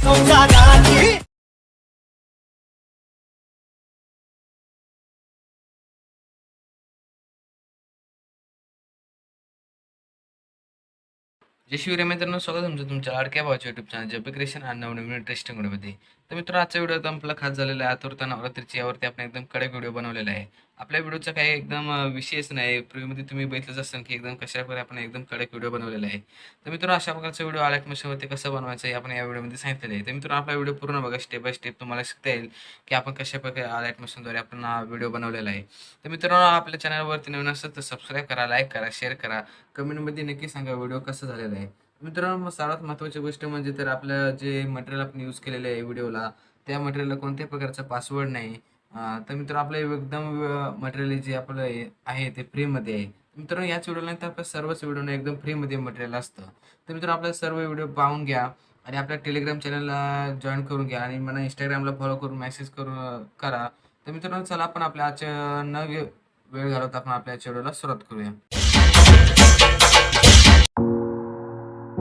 संसाराची जय शिवराय मित्रांनो, स्वागत आहे तुमचं तुमच्या लाडक्या भावाच्या युट्यूब चॅनल जपी क्रिएशन आणि नवनवीन इंटरेस्टिंग व्हिडिओमध्ये. तर मित्रांनो, आजचा व्हिडिओ एकदम आपला खास झालेला आहे. आतुरता नवरात्रीची यावरती आपण एकदम कडक व्हिडिओ बनवलेला आहे. आपल्या व्हिडिओचा काही एकदम विषयच नाही. पूर्वीमध्ये तुम्ही बघितलंच असेल की एकदम कशाप्रकारे आपण एकदम कडक व्हिडिओ बनवलेला आहे. तर मित्रांनो, अशा प्रकारचा व्हिडिओ अलर्ट मशीनवरती कसं बनवायचं हे आपण या व्हिडिओमध्ये सांगितलेलं आहे. तर मित्रांनो, आपला व्हिडिओ पूर्ण बघा, स्टेप बाय स्टेप तुम्हाला शिकता येईल की आपण कशाप्रकारे अलर्ट मशीनद्वारे आपण हा व्हिडिओ बनवलेला आहे. तर मित्रांनो, आपल्या चॅनलवरती नवीन असेल तर सबस्क्राईब करा, लाईक करा, शेअर करा. कमेंटमध्ये नक्की सांगा व्हिडिओ कसा झालेला आहे. मित्रांनो, मग सर्वात महत्त्वाची गोष्ट म्हणजे तर आपलं जे मटेरियल आपण यूज केलेलं आहे व्हिडिओला, त्या मटेरियलला कोणत्याही प्रकारचा पासवर्ड नाही. तर मित्रांनो, आपलं एकदम मटेरियल जे आपलं आहे ते फ्रीमध्ये आहे. मित्रांनो, याच व्हिडिओला तर आपल्या सर्वच व्हिडिओना एकदम फ्रीमध्ये मटेरियल असतं. तर मित्रांनो, आपल्या सर्व व्हिडिओ पाहून घ्या आणि आपल्या टेलिग्राम चॅनलला जॉईन करून घ्या आणि मला इंस्टाग्रामला फॉलो करून मेसेज करून करा. तर मित्रांनो, चला आपण आपल्या आजच्या वेळ घालवता आपण आपल्या आजच्या व्हिडिओला सुरुवात करूया.